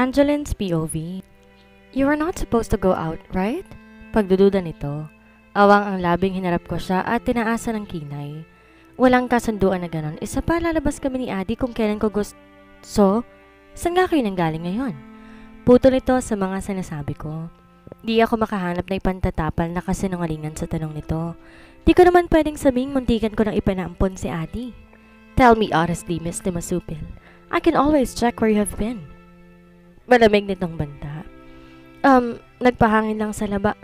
Angeline's POV. You were not supposed to go out, right? Pagdududa nito. Awang ang labing hinarap ko siya at tinaasa ng kinay. Walang kasunduan na ganon. Isa pa lalabas kami ni Adi kung kailan ko gusto. So, saan nga kayo nanggaling ngayon? Puto nito sa mga sinasabi ko. Di ako makahanap na ipantatapal na kasinungalingan sa tanong nito. Di ko naman pwedeng sabing muntikan ko nang ipanaampon si Adi. Tell me honestly, Miss Dimasupil. I can always check where you have been. Malamig nitong banta. Nagpahangin lang sa laba.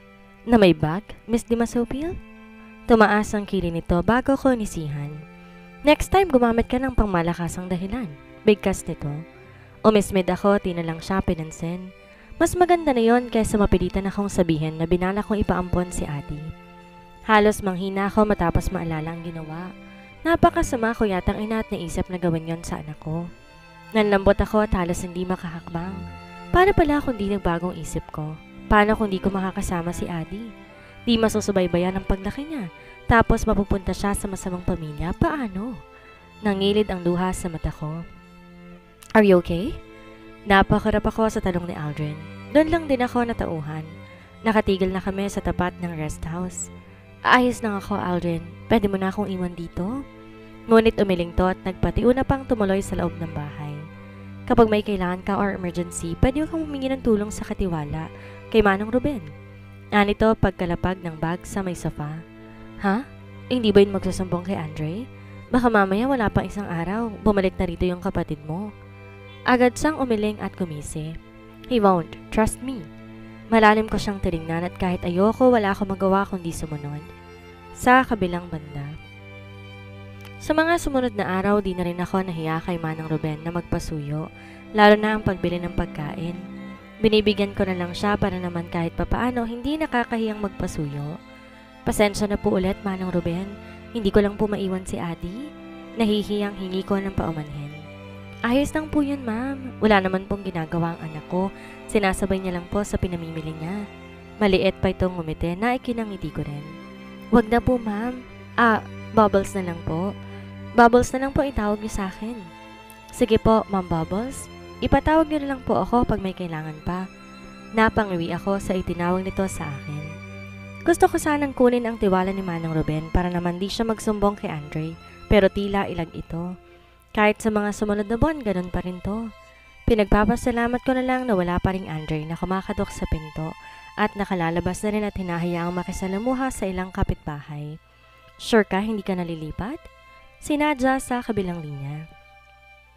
Na may bag, Miss Dimasupil? Tumaas ang kili nito bago ko nisihan. Next time gumamit ka ng pangmalakasang dahilan. Bigkas nito. Umismid ako, tinalang siya pinansin. Mas maganda na yon kaysa mapilitan akong sabihin na binala kong ipaampon si Adi. Halos manghina ako matapos maalala ang ginawa. Napakasama ko yatang ina at naisip na gawin yon sa anak ko. Nanlambot ako at halos hindi makahakbang. Paano pala kung di nagbagong isip ko? Paano kung di ko makakasama si Adi? Di masusubaybayan ang paglaki niya. Tapos mapupunta siya sa masamang pamilya? Paano? Nangilid ang luha sa mata ko. Are you okay? Napakarap ako sa tanong ni Aldrin. Doon lang din ako natauhan. Nakatigil na kami sa tapat ng rest house. Ayos lang ako, Aldrin. Pwede mo na akong iwan dito? Ngunit umiling to at nagpatiuna pang tumuloy sa loob ng bahay. Kapag may kailangan ka or emergency, pwede kang humingi ng tulong sa katiwala kay Manong Ruben. Anito pagkalapag ng bag sa may sofa. Ha? Hindi ba yun magsusumbong kay Andre? Baka mamaya wala pang isang araw, bumalik na rito yung kapatid mo. Agad siyang umiling at gumisi. He won't, trust me. Malalim ko siyang tinignan at kahit ayoko, wala akong magawa kundi sumunod. Sa kabilang banda. Sa mga sumunod na araw, di na rin ako nahiya kay Manang Ruben na magpasuyo, lalo na ang pagbili ng pagkain. Binibigyan ko na lang siya para naman kahit papaano hindi nakakahiyang magpasuyo. Pasensya na po ulit, Manang Ruben. Hindi ko lang po maiwan si Adi. Nahihiyang hingi ko ng paumanhin. Ayos lang po yun, ma'am. Wala naman pong ginagawa ang anak ko. Sinasabay niya lang po sa pinamimili niya. Maliit pa itong ngumiti na ikinangiti ko rin. Wag na po, ma'am. Bubbles na lang po. Bubbles na lang po itawag niyo sa akin. Sige po, Ma'am Bubbles. Ipatawag niyo na lang po ako pag may kailangan pa. Napangiwi ako sa itinawag nito sa akin. Gusto ko sanang kunin ang tiwala ni Manang Ruben para naman di siya magsumbong kay Andre, pero tila ilag ito. Kahit sa mga sumunod na buwan, ganun pa rin to. Pinagpapasalamat ko na lang na wala pa ring Andre na kumakatok sa pinto at nakalalabas na rin at hinahayaang makisalamuha sa ilang kapitbahay. Sure ka, hindi ka nalilipat? Sinadya sa kabilang linya.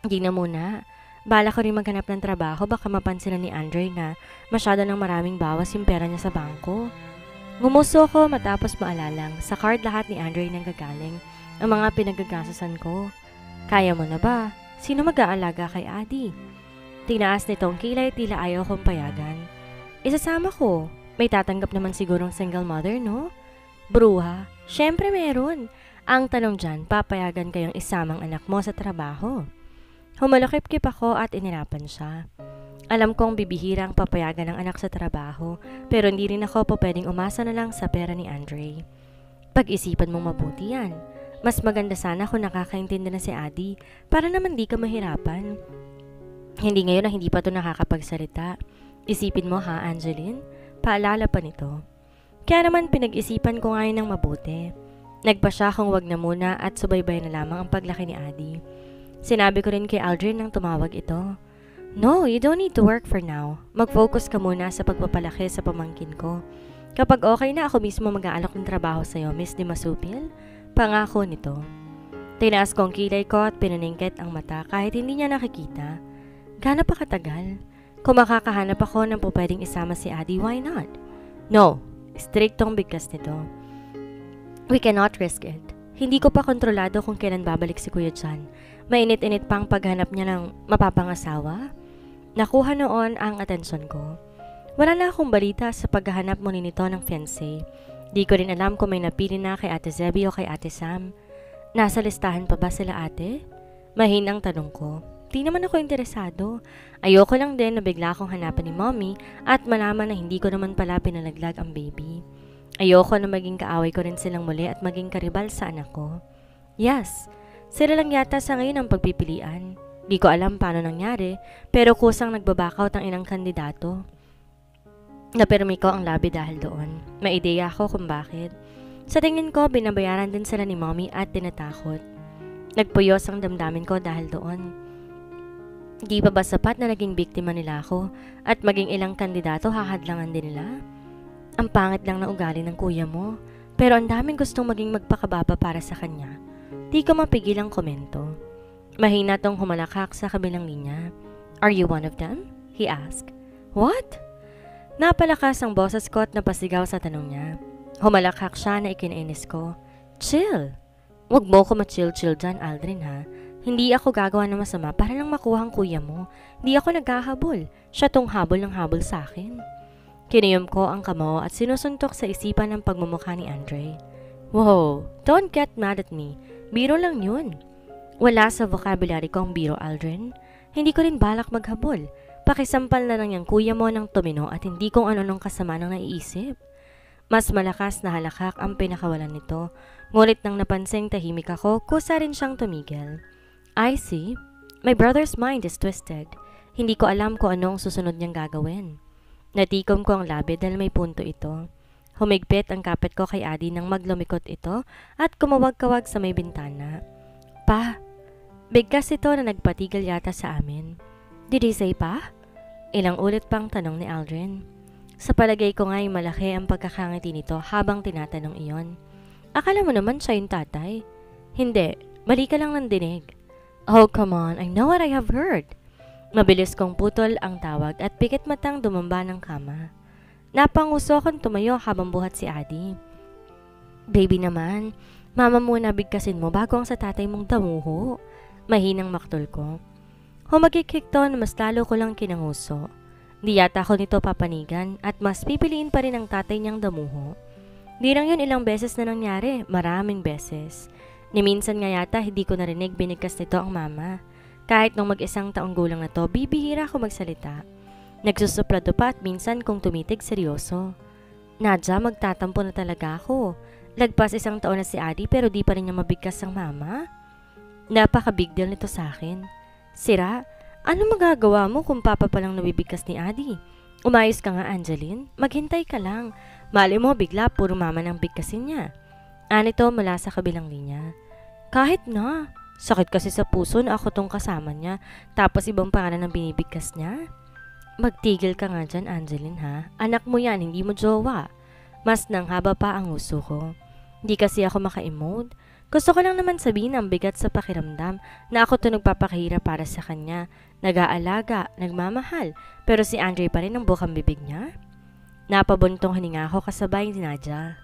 Hindi na muna. Bala ko rin maghanap ng trabaho, baka mapansin na ni Andre na masyado ng maraming bawas yung pera niya sa bangko. Ngumuso ko matapos maalalang sa card lahat ni Andre nang gagaling ang mga pinagagasasan ko. Kaya mo na ba? Sino mag-aalaga kay Adi? Tinaas nitong kilay tila ayaw kong payagan. Isasama ko. May tatanggap naman sigurong single mother, no? Bruha, syempre meron. Ang tanong dyan, papayagan kayong isamang anak mo sa trabaho. Humalakip-kip ako at inirapan siya. Alam kong bibihira ang papayagan ng anak sa trabaho, pero hindi rin ako po pwedeng umasa na lang sa pera ni Andre. Pag-isipan mong mabuti yan. Mas maganda sana kung nakakaintindi na si Adi para naman di ka mahirapan. Hindi ngayon na hindi pa to nakakapagsalita. Isipin mo ha, Angeline? Paalala pa nito. Kaya naman pinag-isipan ko ngayon ng mabuti. Nagpa siya kung wag na muna at subaybay na lamang ang paglaki ni Adi. Sinabi ko rin kay Aldrin nang tumawag ito. No, you don't need to work for now. Mag-focus ka muna sa pagpapalaki sa pamangkin ko. Kapag okay na ako mismo mag-aalok ng trabaho sa'yo, Miss Dimasupil, pangako nito. Tinaas kong kilay ko at pinaningkit ang mata kahit hindi niya nakikita. Gaano pa katagal? Kung makakahanap ako ng pwedeng isama si Adi, why not? No, striktong bigkas nito. We cannot risk it. Hindi ko pa kontrolado kung kailan babalik si Kuya John. Mainit-init pang paghanap niya ng mapapangasawa. Nakuha noon ang atensyon ko. Wala na akong balita sa paghahanap mo nito ng fiancé. Di ko rin alam kung may napili na kay Ate Zebby o kay Ate Sam. Nasa listahan pa ba sila ate? Mahinang tanong ko. Di naman ako interesado. Ayoko lang din na bigla akong hanapan ni Mommy at malaman na hindi ko naman pala pinalaglag ang baby. Ayoko na maging kaaway ko rin silang muli at maging karibal sa anak ko. Yes, sila lang yata sa ngayon ang pagpipilian. Di ko alam paano nangyari, pero kusang nagbabackout ang ilang kandidato. Napirmi ko ang labi dahil doon. May ideya ako kung bakit. Sa tingin ko, binabayaran din sila ni mommy at tinatakot. Nagpuyos ang damdamin ko dahil doon. Di pa ba sapat na naging biktima nila ako at maging ilang kandidato hahadlangan din nila? Ang pangit lang na ugali ng kuya mo, pero ang daming gustong maging magpakababa para sa kanya. Di ko mapigil ang komento. Mahina tong humalakak sa kabilang linya. Are you one of them? He asked. What? Napalakas ang boses ko at napasigaw sa tanong niya. Humalakak siya na ikinainis ko. Chill! Huwag mo ko ma-chill-chill dyan, Aldrin ha. Hindi ako gagawa ng masama para lang makuha ang kuya mo. Hindi ako naghahabol. Siya tong habol ng habol sa akin. Kiniyom ko ang kamao at sinusuntok sa isipan ng pagmumukha ni Andre. Wow, don't get mad at me. Biro lang yun. Wala sa vocabulary ko ang biro, Aldrin. Hindi ko rin balak maghabol. Pakisampal na lang yung kuya mo ng tumino at hindi kung ano nung kasama nang naiisip. Mas malakas na halakak ang pinakawalan nito. Ngunit nang napansing tahimik ako, kusa rin siyang tumigil. I see. My brother's mind is twisted. Hindi ko alam kung anong susunod niyang gagawin. Natikom ko ang labi dahil may punto ito. Humigpit ang kapit ko kay Adi nang maglumikot ito at kumawag-kawag sa may bintana. Pa, bigkas ito na nagpatigil yata sa amin. Did he say pa? Ilang ulit pang tanong ni Aldrin. Sa palagay ko nga'y malaki ang pagkakangiti nito habang tinatanong iyon. Akala mo naman siya yung tatay? Hindi, mali ka lang ng dinig. Oh, come on, I know what I have heard. Mabilis kong putol ang tawag at pikit matang dumamba ng kama. Napanguso akong tumayo habang buhat si Adi. Baby naman, mama muna bigkasin mo bago ang sa tatay mong damuho. Mahinang maktol ko. Humagikik to na mas lalo ko lang kinanguso. Di yata ako nito papanigan at mas pipiliin pa rin ang tatay niyang damuho. Di lang yun ilang beses na nangyari, maraming beses. Ni minsan nga yata hindi ko narinig binigkas nito ang mama. Kahit nung mag-isang taong gulang na to, bibihira ako magsalita. Nagsusuplado pa at minsan kung tumitig seryoso. Nadya, magtatampo na talaga ako. Lagpas isang taon na si Adi pero di pa rin niya mabigkas ang mama. Napaka-big deal nito sa akin. Sira, ano magagawa mo kung papa pa lang nabibigkas ni Adi? Umayos ka nga, Angeline. Maghintay ka lang. Mali mo bigla puro mama nang bigkasin niya. Anito mula sa kabilang linya. Kahit na. Sakit kasi sa puso na ako tong kasama niya. Tapos ibang pangalan ang binibigkas niya. Magtigil ka nga dyan, Angeline ha. Anak mo yan, hindi mo jowa. Mas nang haba pa ang uso ko. Di kasi ako maka-emote. Gusto ko lang naman sabihin ang bigat sa pakiramdam na ako to nagpapakahirap para sa kanya. Nag-aalaga, nagmamahal, pero si Andre pa rin ang bukang bibig niya. Napabuntong hininga ako kasabay ni Nadia.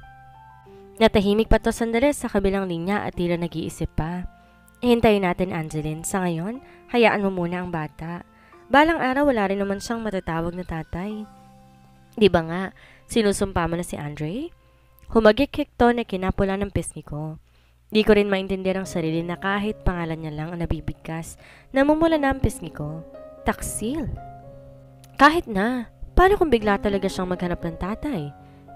Natahimik pa to sandali sa kabilang linya at tila nag-iisip pa. Hintayin natin, Angeline. Sa ngayon, hayaan mo muna ang bata. Balang araw wala rin naman siyang matatawag na tatay. Di ba nga, sinusumpa mo na si Andre? Humagikik to na kinapula ng pisngi ko. Di ko rin maintindihan ang sarili na kahit pangalan niya lang ang nabibigkas, namumula na ang pisngi ko. Taksil. Kahit na, paano kung bigla talaga siyang maghanap ng tatay?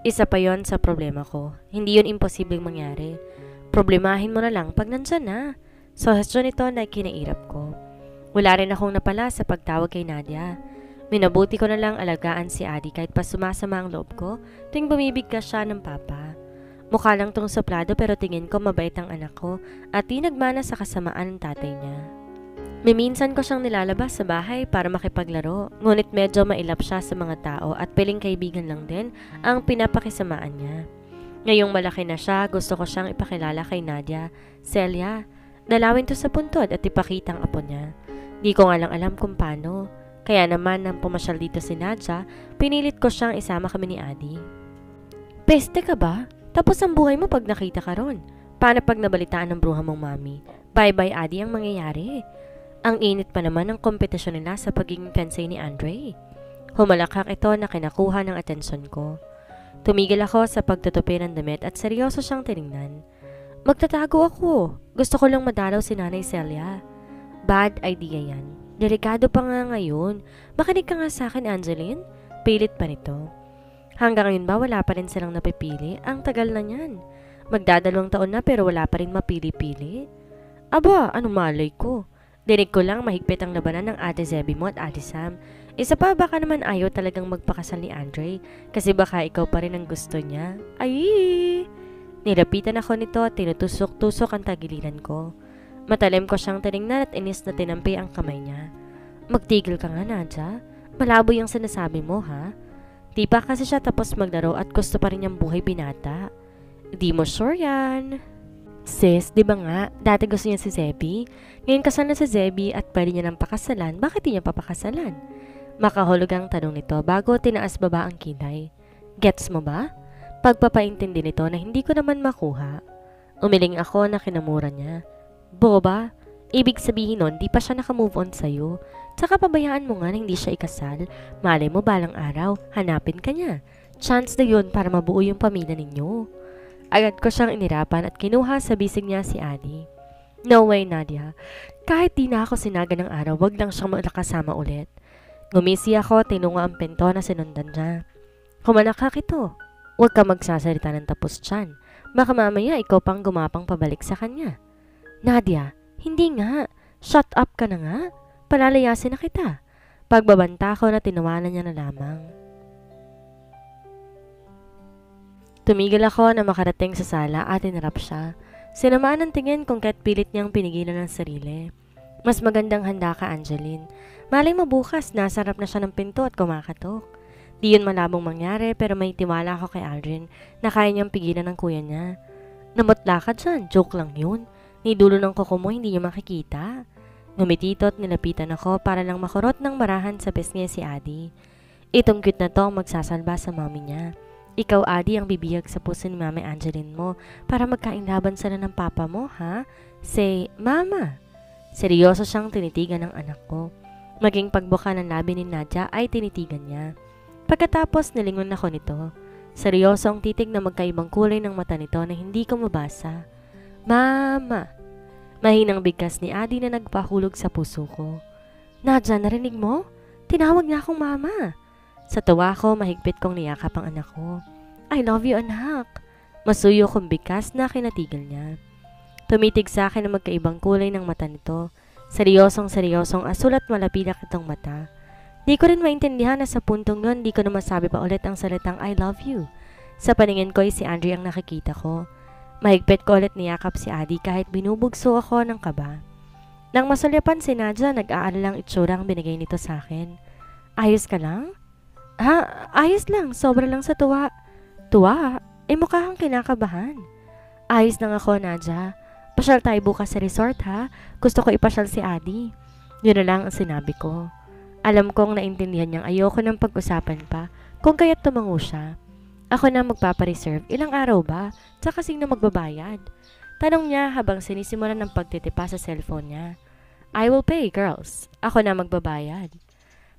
Isa pa yon sa problema ko. Hindi yon imposibleng mangyari. Problemahin mo na lang pag nandyan na. Suhestyon ito na kinairap ko. Wala rin akong napala sa pagtawag kay Nadia. Minabuti ko na lang alagaan si Adi kahit pa sumasama ang loob ko tuwing bumibigkas siya ng papa. Mukha lang tong suplado pero tingin ko mabait ang anak ko at di nagmana sa kasamaan ng tatay niya. Miminsan ko siyang nilalabas sa bahay para makipaglaro, ngunit medyo mailap siya sa mga tao at piling kaibigan lang din ang pinapakisamaan niya. Ngayong malaki na siya, gusto ko siyang ipakilala kay Nadia. Celia, dalawin to sa puntod at ipakita ang apo niya. Di ko nga lang alam kung paano. Kaya naman nang pumasyal dito si Nadia, pinilit ko siyang isama kami ni Adi. Peste ka ba? Tapos ang buhay mo pag nakita ka ron. Paano pag nabalitaan ng bruha mong mami? Bye-bye Adi ang mangyayari. Ang init pa naman ng kompetisyon nila sa pagiging fiancé ni Andre. Humalakak ito na kinakuha ng atensyon ko. Tumigil ako sa pagtutupi ng damit at seryoso siyang tiningnan. Magtatago ako. Gusto ko lang madalaw si Nanay Celia. Bad idea yan. Delikado pa nga ngayon. Makinig ka nga sa akin, Angeline. Pilit pa nito. Hanggang ngayon ba wala pa rin silang napipili? Ang tagal na niyan. Magdadalawang taon na pero wala pa rin mapili-pili. Aba, anong malay ko? Dinig ko lang mahigpit ang labanan ng Ate Zebby mo at Ate Sam. Isa pa, baka naman ayaw talagang magpakasal ni Andre kasi baka ikaw pa rin ang gusto niya. Ay! Nilapitan ako nito at tinutusok-tusok ang tagiliran ko. Matalim ko siyang tinignan at inis na tinampi ang kamay niya. Magtigil ka nga, Nadja. Malabo yung sinasabi mo, ha? Di pa kasi siya tapos maglaro at gusto pa rin niyang buhay binata. Di mo sure yan. Sis, di ba nga, dati gusto niya si Zebby? Ngayon kasal na si Zebby at pwede niya nang pakasalan, bakit di niya papakasalan? Makahulog ang tanong nito bago tinaas baba ang kilay. Gets mo ba? Pagpapaintindi nito na hindi ko naman makuha. Umiling ako na kinamura niya. Boba, ibig sabihin nun, di pa siya nakamove on sa'yo. Tsaka pabayaan mo nga na hindi siya ikasal. Malay mo balang araw, hanapin ka niya. Chance na yun para mabuo yung pamilya ninyo. Agad ko siyang inirapan at kinuha sa bisig niya si Adi. No way, Nadia. Kahit di na ako sinaga ng araw, wag lang siyang makasama ulit. Ngumisi ako, tinunga ang pinto na sinundan niya. Kumalakak ito. Huwag ka magsasalita ng tapos tiyan. Baka mamaya ikaw pang gumapang pabalik sa kanya. Nadia, hindi nga. Shut up ka na nga. Palalayasin na kita. Pagbabanta ko na tinawanan niya na lamang. Tumigil ako na makarating sa sala at inarap siya. Sinamaan ng tingin kung kahit pilit niyang pinigilan ng sarili. Mas magandang handa ka, Angeline. Malay mo bukas, nasa harap na siya ng pinto at kumakatok. Di yun malabong mangyari pero may tiwala ako kay Aldrin na kaya niyang pigilan ng kuya niya. Namutla ka dyan, joke lang yun. Ni dulo ng kuko mo hindi niyo makikita. Ngumitito at nilapitan ako para lang makurot ng marahan sa pisngi si Adi. Itong cute na to ang magsasalba sa mami niya. Ikaw, Adi, ang bibiyag sa puso ni Mami Angeline mo para magkainlaban sila ng papa mo, ha? Say, Mama. Seryoso siyang tinitigan ng anak ko. Maging pagbuka ng labi ni Nadja ay tinitigan niya. Pagkatapos, nilingon ako nito. Seryoso ang titig na magkaibang kulay ng mata nito na hindi ko mabasa. Mama. Mahinang bigkas ni Adi na nagpahulog sa puso ko. Nadja, narinig mo? Tinawag niya akong mama. Sa tuwa ko, mahigpit kong niyakap ang anak ko. I love you, anak. Masuyo kong bigkas na kinatigil niya. Tumitig sa akin na magkaibang kulay ng mata nito. Seryosong asul at malapilak itong mata. Di ko rin maintindihan na sa puntong yun, di ko na masabi pa ulit ang salitang I love you. Sa paningin ko ay si Andre ang nakikita ko. Mahigpit ko ulit niyakap si Adi kahit binubugso ako ng kaba. Nang masulyapan si Nadja, nag-aalalang itsura ang binigay nito sa akin. Ayos ka lang? Ha? Ayos lang. Sobra lang sa tuwa. Tuwa? Mukha kang kinakabahan. Ayos lang ako, Nadja. Pasyal tayo bukas sa resort, ha? Gusto ko ipasyal si Adi. Yun na lang ang sinabi ko. Alam kong naintindihan niyang ayoko ng pag-usapan pa kung kaya't tumango siya. Ako na magpapareserve. Ilang araw ba? Tsaka sino magbabayad? Tanong niya habang sinisimulan ng pagtitipa sa cellphone niya. I will pay, girls. Ako na magbabayad.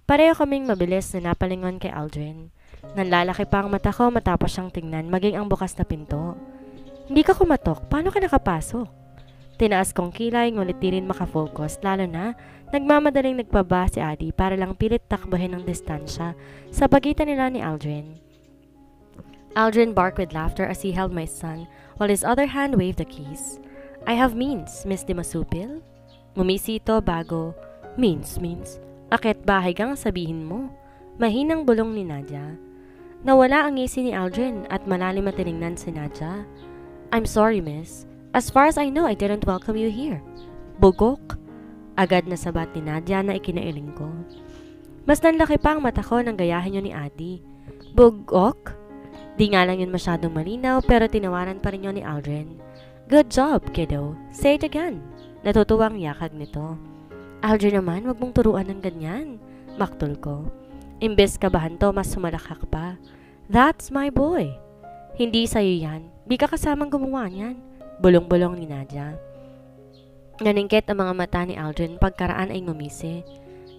Pareho kaming mabilis na napalingon kay Aldrin. Nanlalaki pa ang mata ko matapos siyang tingnan maging ang bukas na pinto. Hindi ka kumatok, paano ka nakapasok? Tinaas kong kilay ngunit di rin makafocus lalo na nagmamadaling nagpaba si Adi para lang pilit takbahin ang distansya sa pagitan nila ni Aldrin. Aldrin barked with laughter as he held my son while his other hand waved the keys. I have means, Miss Dimasupil. Ngumisi ito bago, means. Akit bahay kang sabihin mo. Mahinang bulong ni Nadja. Nawala ang ngisi ni Aldrin at malalim na tinignan si Nadja. I'm sorry, miss. As far as I know, I didn't welcome you here. Bugok. Agad na sabat ni Nadja na ikinailing ko. Mas nanlaki pa ang mata ko nang gayahin yun ni Adi. Bugok? Di nga lang yun masyadong malinaw pero tinawaran pa rin yun ni Aldrin. Good job, kiddo. Say it again. Natutuwang yakag nito. Aldrin naman, wag mong turuan ng ganyan. Maktol ko. Imbes kabahan to, mas sumalakak pa. That's my boy. Hindi sa'yo yan. Di ka kasamang gumawa niyan. Bulong-bulong ni Nadja. Naningkit ang mga mata ni Aldrin pagkaraan ay ngumisi.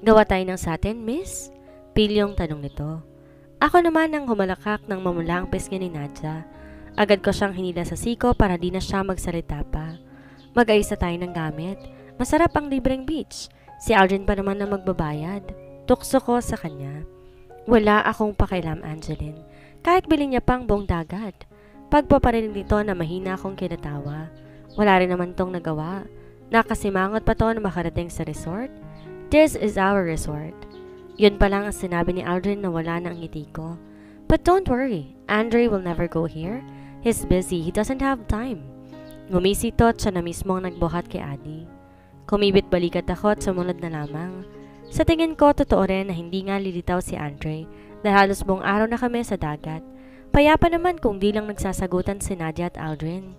Gawa tayo ng satin, miss? Pilyong tanong nito. Ako naman ang humalakak ng mamula ang pisngi ni Nadja. Agad ko siyang hinila sa siko para di na siya magsalita pa. Mag-aisa tayo ng gamit. Masarap ang libreng beach. Si Aldrin pa naman na magbabayad. Tukso ko sa kanya. Wala akong pakialam, Angeline. Kahit bilhin niya pang buong dagat. Pagpaparinig nito na mahina akong kinatawa. Wala rin naman tong nagawa. Nakasimangot pa to na makarating sa resort. This is our resort. Yun pa lang ang sinabi ni Aldrin na wala na ang ngiti ko. But don't worry, Andre will never go here. He's busy, he doesn't have time. Ngumisi to at siya na mismo ang nagbuhat kay Adi. Kumibit balikat ako at sumunod na lamang. Sa tingin ko, totoo rin na hindi nga lilitaw si Andre dahil halos buong araw na kami sa dagat. Payapa naman kung di lang nagsasagutan si Nadia at Aldrin.